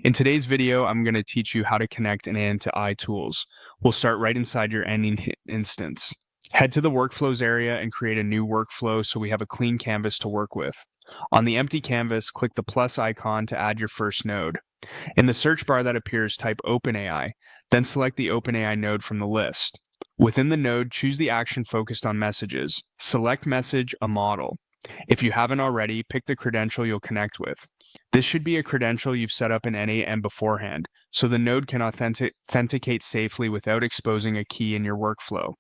In today's video, I'm going to teach you how to connect N8N to iTools. We'll start right inside your N8N instance. Head to the Workflows area and create a new workflow so we have a clean canvas to work with. On the empty canvas, click the plus icon to add your first node. In the search bar that appears, type OpenAI, then select the OpenAI node from the list. Within the node, choose the action focused on messages. Select Message, a model. If you haven't already, pick the credential you'll connect with. This should be a credential you've set up in N8N beforehand, so the node can authenticate safely without exposing a key in your workflow.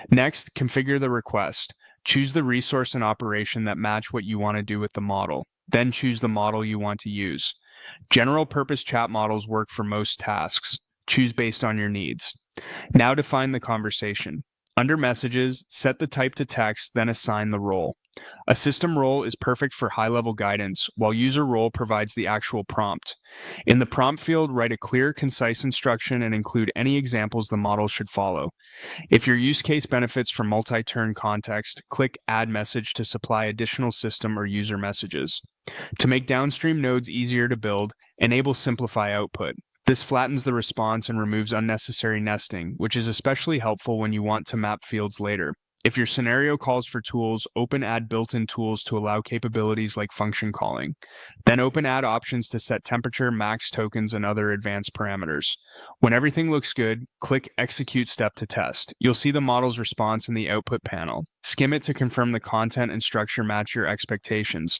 Next, configure the request. Choose the resource and operation that match what you want to do with the model. Then choose the model you want to use. General purpose chat models work for most tasks. Choose based on your needs. Now define the conversation. Under Messages, set the type to text, then assign the role. A system role is perfect for high-level guidance, while user role provides the actual prompt. In the prompt field, write a clear, concise instruction and include any examples the model should follow. If your use case benefits from multi-turn context, click Add Message to supply additional system or user messages. To make downstream nodes easier to build, enable Simplify Output. This flattens the response and removes unnecessary nesting, which is especially helpful when you want to map fields later. If your scenario calls for tools, open Add built-in tools to allow capabilities like function calling. Then open Add options to set temperature, max tokens, and other advanced parameters. When everything looks good, click Execute Step to test. You'll see the model's response in the output panel. Skim it to confirm the content and structure match your expectations.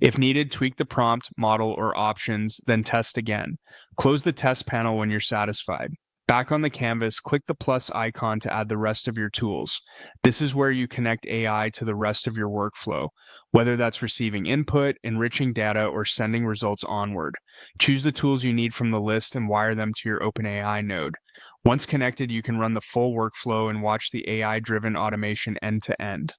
If needed, tweak the prompt, model, or options, then test again. Close the test panel when you're satisfied. Back on the canvas, click the plus icon to add the rest of your tools. This is where you connect AI to the rest of your workflow, whether that's receiving input, enriching data, or sending results onward. Choose the tools you need from the list and wire them to your OpenAI node. Once connected, you can run the full workflow and watch the AI-driven automation end to end.